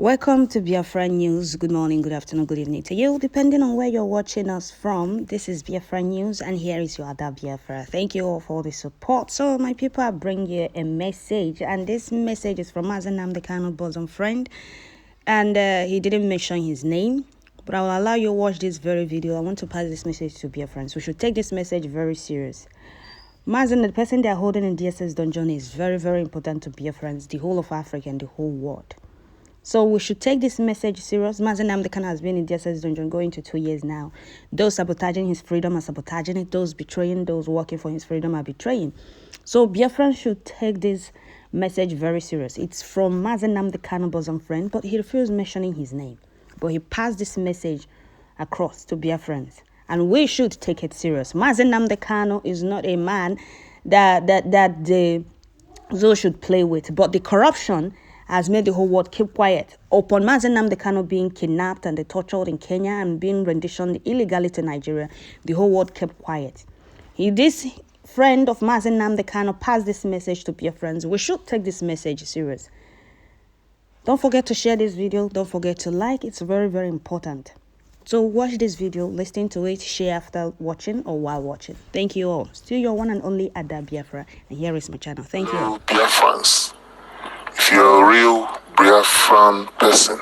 Welcome to Biafran News. Good morning, good afternoon, good evening to you, depending on where you're watching us from. This is Biafran News, and here is your other Biafra. Thank you all for the support. So, my people, I bring you a message, and this message is from Nnamdi Kanu bosom friend, and he didn't mention his name, but I will allow you to watch this very video. I want to pass this message to Biafrans. We should take this message very serious. Mazen, the person they are holding in DSS dungeon, is very, very important to Biafrans, the whole of Africa and the whole world. So we should take this message serious. Nnamdi Kanu has been in DSS dungeon going to 2 years now. Those sabotaging his freedom are sabotaging it. Those betraying, those working for his freedom are betraying. So Biafrans should take this message very serious. It's from Nnamdi Kanu bosom friend, but he refused mentioning his name. But he passed this message across to Biafrans, and we should take it serious. Nnamdi Kanu is not a man that the Zoe should play with, but the corruption has made the whole world keep quiet. Upon Nnamdi Kanu being kidnapped and tortured in Kenya and being renditioned illegally to Nigeria, the whole world kept quiet. This friend of Nnamdi Kanu passed this message to Biafrans. We should take this message serious. Don't forget to share this video. Don't forget to like. It's very, very important. So watch this video, listen to it, share after watching or while watching. Thank you all. Still your one and only Ada Biafra. And here is my channel. Thank you. Biafrans. If you're a real Biafran person,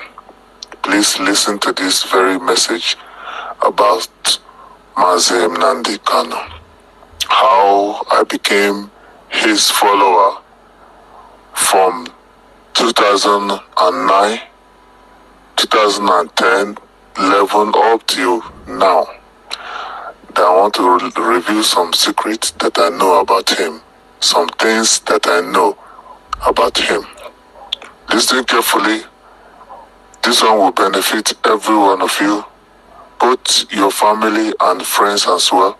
please listen to this very message about Nnamdi Kanu. How I became his follower from 2009, 2010, 11 up to now. That I want to reveal some secrets that I know about him, some things that I know about him. Listen carefully. This one will benefit every one of you, both your family and friends as well.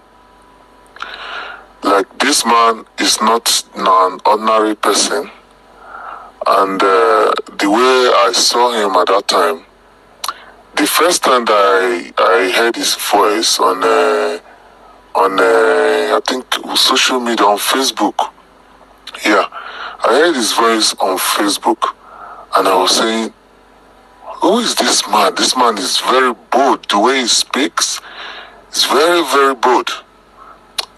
Like, this man is not an ordinary person, and the way I saw him at that time, the first time that I heard his voice on I think social media, on Facebook. Yeah, I heard his voice on Facebook. And I was saying, who is this man? This man is very bold. The way he speaks is very, very bold.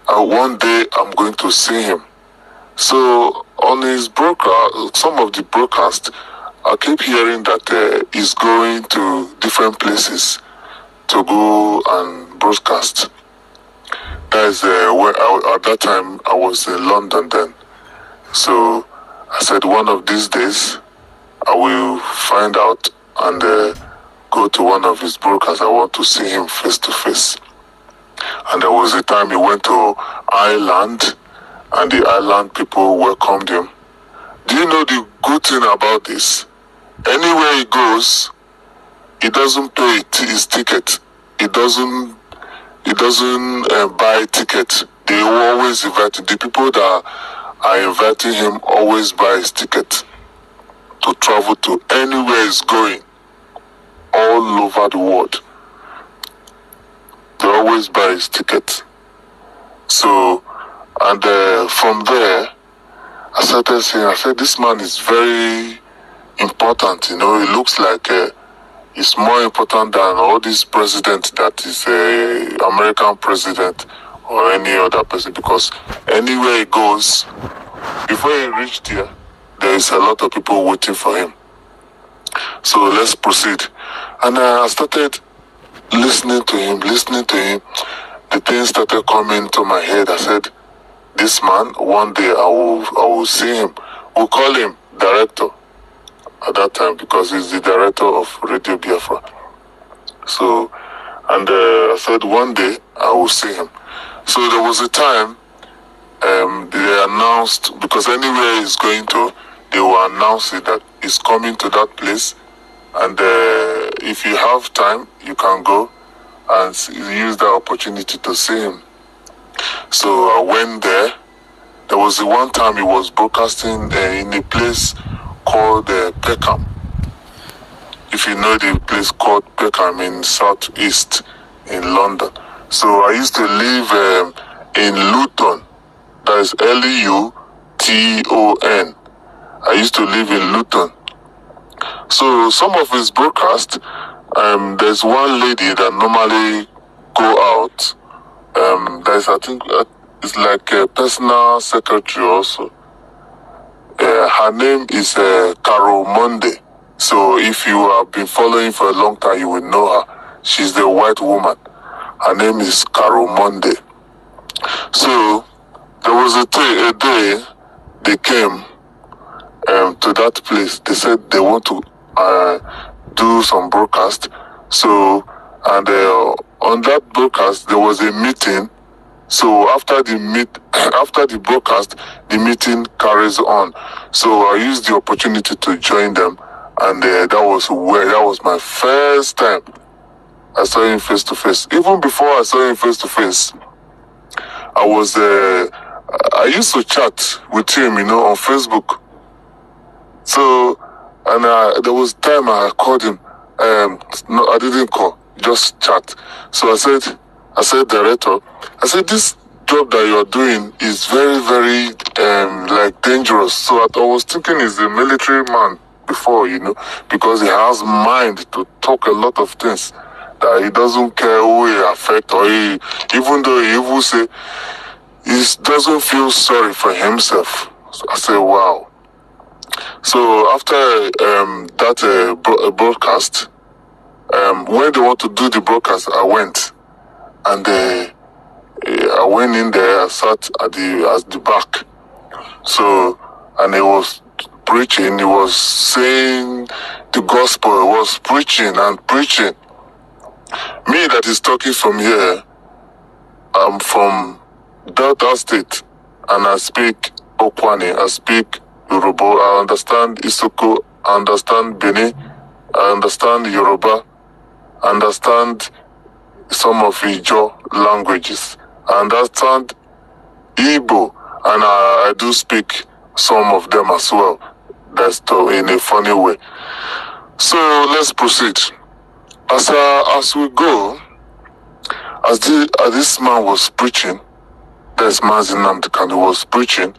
One day I'm going to see him. So on his broadcast, some of the broadcasts, I keep hearing that he's going to different places to go and broadcast. That is where at that time I was in London then. So I said, one of these days I will find out and go to one of his broadcasts. I want to see him face to face. And there was a time he went to Ireland, and the island people welcomed him. Do you know the good thing about this? Anywhere he goes, he doesn't pay his ticket. He doesn't buy a ticket. They always invite him. The people that are inviting him always buy his ticket to travel to anywhere he's going, all over the world. They always buy his ticket. So, and from there, I started saying, I said, this man is very important. You know, he looks like he's more important than all these presidents that is a American president or any other person, because anywhere he goes, before he reached here, there is a lot of people waiting for him. So let's proceed. And I started listening to him. The things started coming to my head. I said, this man, one day I will see him. We'll call him director at that time, because he's the director of Radio Biafra. So, and I said, one day I will see him. So there was a time they announced, because anywhere he's going to, they will announce it that he's coming to that place, and if you have time, you can go and use that opportunity to see him. So I went there. There was the one time he was broadcasting in a place called Peckham. If you know the place called Peckham in southeast in London. So I used to live in Luton. That is Luton. I used to live in Luton. So some of his broadcasts, there's one lady that normally go out. There's, I think, it's like a personal secretary also. Her name is Carol Monday. So if you have been following for a long time, you will know her. She's the white woman. Her name is Carol Monday. So there was a day they came to that place. They said they want to do some broadcast. So, and on that broadcast, there was a meeting. So after the broadcast, the meeting carries on. So I used the opportunity to join them, and that was my first time I saw him face to face. Even before I saw him face to face, I used to chat with him, on Facebook. So, and there was time I called him. No, I didn't call, just chat. So I said, director, I said, this job that you're doing is very, very, dangerous. So I was thinking he's a military man before, because he has mind to talk a lot of things that he doesn't care who he affect, or even though he will say, he doesn't feel sorry for himself. So I said, wow. So after that broadcast, when they want to do the broadcast, I went, and I went in there. I sat at the back. So, and he was preaching. He was saying the gospel. He was preaching and preaching. Me that is talking from here, I'm from Delta State, and I speak Okwane. I speak Yoruba. I understand Isoko. I understand Beni. I understand Yoruba. I understand some of Ijo languages. I understand Igbo, and I do speak some of them as well. That's in a funny way. So let's proceed. As we go, as this man was preaching, this man Nnamdi Kanu was preaching,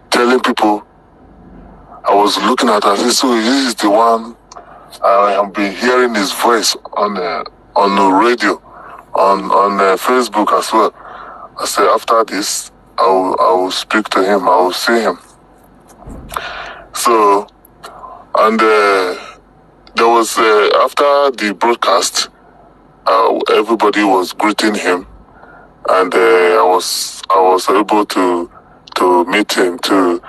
telling people, I was looking at her, I said, so this is the one I have been hearing his voice on the radio, on Facebook as well. I said, after this, I will speak to him, I will see him. So, and there was, after the broadcast, everybody was greeting him, and I was able to meet him too,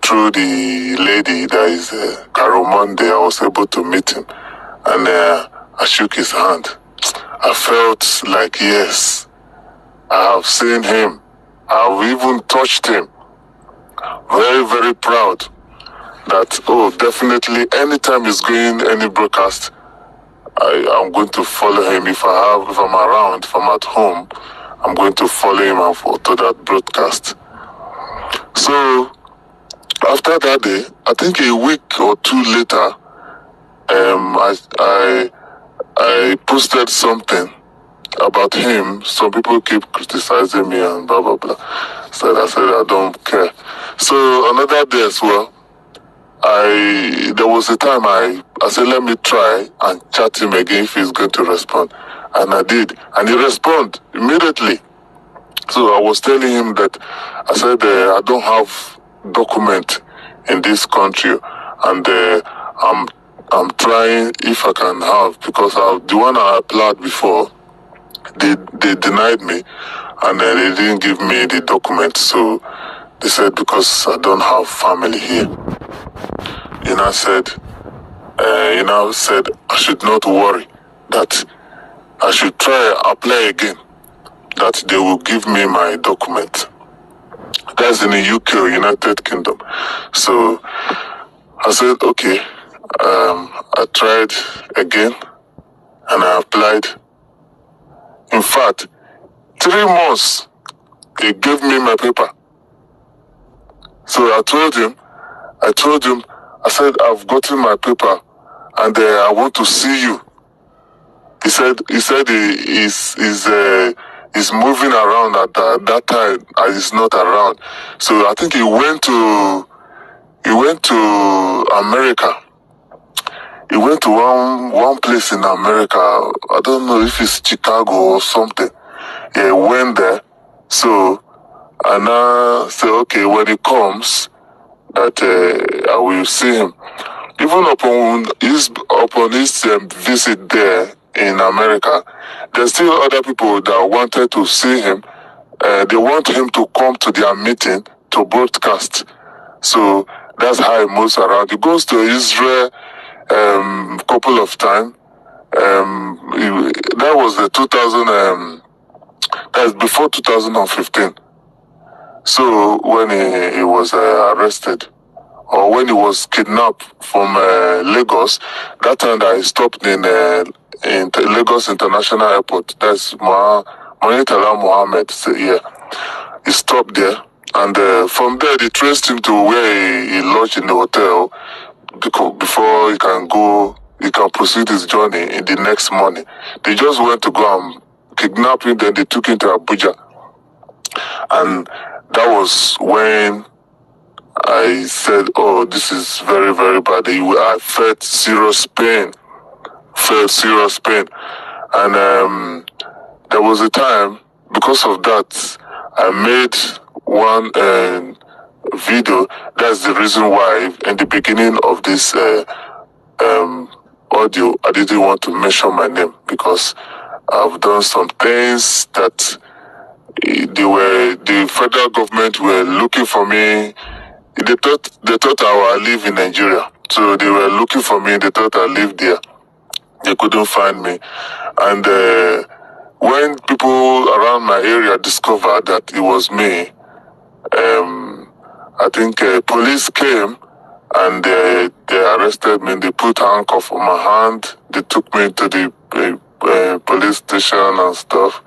through the lady that is Carol Monday. I was able to meet him, and I shook his hand. I felt like, yes, I have seen him. I have even touched him. Very, very proud that, definitely anytime he's going any broadcast, I'm going to follow him. If I'm around, if I'm at home, I'm going to follow him and to that broadcast. So after that day, I think a week or two later, I posted something about him. Some people keep criticizing me and blah blah blah. So I said I don't care. So another day as well, there was a time I said, let me try and chat him again if he's going to respond. And I did. And he responded immediately. So I was telling him that, I said, I don't have document in this country. And I'm trying if I can have, because the one I applied before, they denied me. And they didn't give me the document. So they said, because I don't have family here. I said I should not worry, that I should try apply again, that they will give me my document. That's in the UK, United Kingdom. So I said, okay. I tried again, and I applied. In fact, 3 months, they gave me my paper. So I told him, I said, I've gotten my paper, and I want to see you. He said he's moving around at that time, and he's not around. So I think he went to America. he went to one place in America. I don't know if it's Chicago or something. Yeah, he went there. So I now say, okay, when he comes, that I will see him. Even upon his visit there in America, there's still other people that wanted to see him. They want him to come to their meeting to broadcast. So that's how he moves around. He goes to Israel couple of times. That was the 2000. That's before 2015. So when he was arrested, or when he was kidnapped from Lagos, that time that he stopped in Lagos International Airport. That's Manitala Mohammed. So, yeah, he stopped there, and from there they traced him to where he lodged in the hotel before he can proceed his journey in the next morning. They just went to go and kidnap him, then they took him to Abuja. And that was when I said, oh, this is very, very bad. I felt serious pain. And there was a time, because of that, I made one video. That's the reason why in the beginning of this audio, I didn't want to mention my name, because I've done some things that the federal government were looking for me. They thought I would live in Nigeria. So they were looking for me. They thought I lived there. They couldn't find me. And when people around my area discovered that it was me, I think police came and they arrested me. They put handcuff on my hand. They took me to the police station and stuff.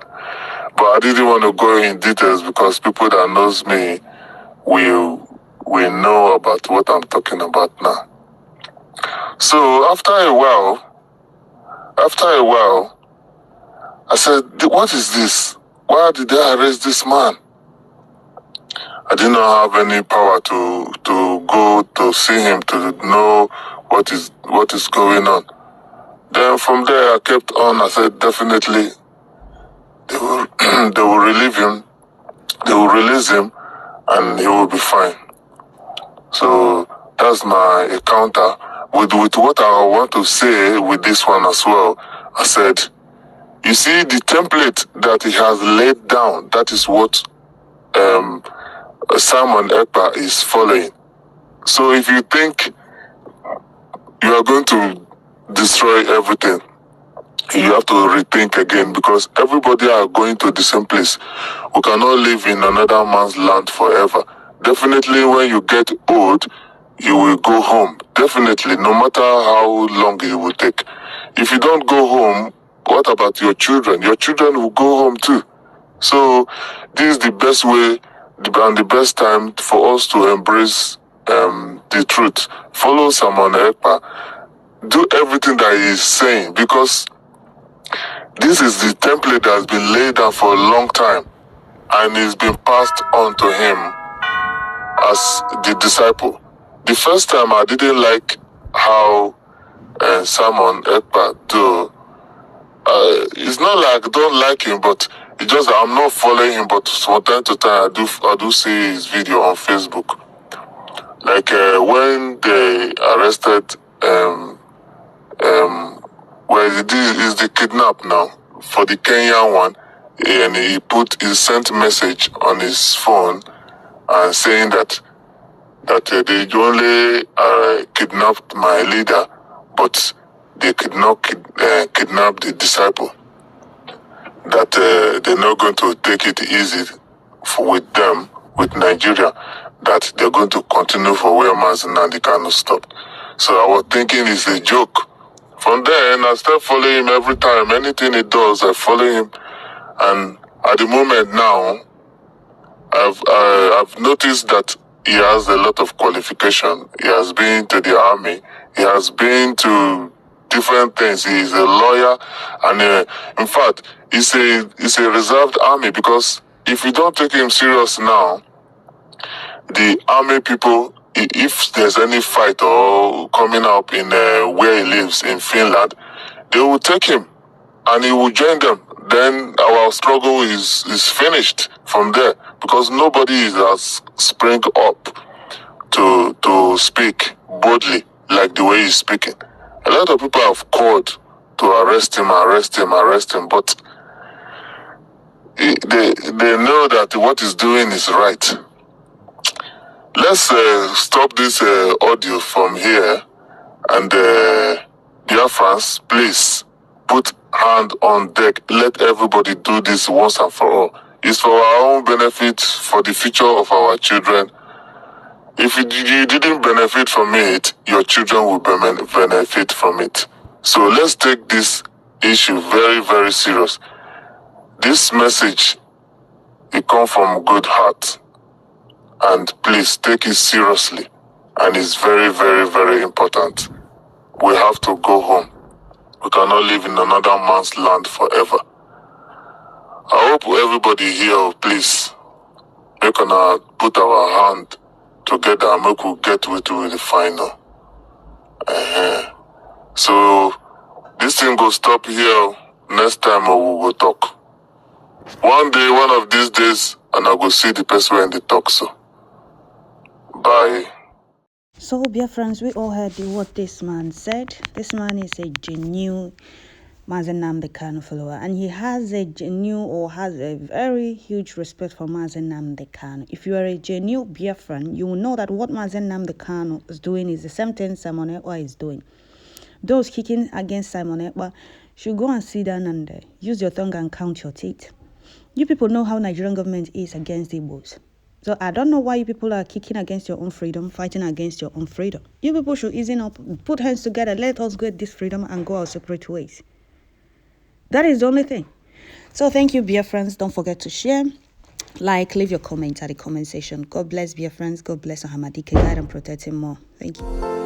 But I didn't want to go in details because people that knows me will know about what I'm talking about now. So after a while, I said, what is this? Why did they arrest this man? I did not have any power to go to see him to know what is going on. Then from there I kept on. I said, definitely they will relieve him. They will release him, and he will be fine. So that's my encounter with what I want to say with this one as well. I said, you see, the template that he has laid down, that is what Simon Ekpa is following. So if you think you are going to destroy everything, you have to rethink again, because everybody are going to the same place. We cannot live in another man's land forever. Definitely when you get old, you will go home. Definitely, no matter how long it will take. If you don't go home, what about your children? Your children will go home too. So this is the best way and the best time for us to embrace the truth. Follow Simon Ekpa. Do everything that he is saying, because this is the template that has been laid down for a long time, and it's been passed on to him as the disciple. The first time I didn't like how Simon Ekpa do. It's not like I don't like him, but it's just that I'm not following him. But from time to time, I do see his video on Facebook. Like when they arrested, well, this is the kidnap now for the Kenyan one, and he sent message on his phone and saying that they only kidnapped my leader, but they could not kidnap the disciple. That they're not going to take it easy with them, with Nigeria, that they're going to continue for where Nnamdi Kanu stopped. So I was thinking it's a joke. From then, I start following him every time. Anything he does, I follow him. And at the moment now, I've noticed that he has a lot of qualification. He has been to the army. He has been to different things. He is a lawyer, and in fact, he's a reserved army, because if you don't take him serious now, the army people if there's any fight or coming up in where he lives in Finland, they will take him and he will join them. Then our struggle is finished from there, because nobody has spring up to speak boldly like the way he's speaking. A lot of people have called to arrest him, but they know that what he's doing is right. Let's stop this audio from here, and Biafrans, please put hand on deck. Let everybody do this once and for all. It's for our own benefit, for the future of our children. If you didn't benefit from it, your children will benefit from it. So let's take this issue very, very serious. This message, it comes from good heart. And please take it seriously. And it's very, very, very important. We have to go home. We cannot live in another man's land forever. I hope everybody here, please, we can put our hand together and make we get to the final. So this thing will stop here. Next time we will talk. One day, one of these days, and I will see the person when they talk. So bye. So, dear friends, we all heard what this man said. This man is a genuine Nnamdi Kanu follower, and he has a very huge respect for Nnamdi Kanu. If you are a genuine Biafran, you will know that what Nnamdi Kanu is doing is the same thing Simon Ekpa is doing. Those kicking against Simon Ekpa should go and sit down and use your tongue and count your teeth. You people know how Nigerian government is against the Igbos. So I don't know why you people are kicking against your own freedom, fighting against your own freedom. You people should ease up, put hands together, let us get this freedom and go our separate ways. That is the only thing. So thank you, Biafrans. Don't forget to share, like, leave your comments at the comment section. God bless Biafrans. God bless Nnamdi Kanu. Guide and protect him more. Thank you.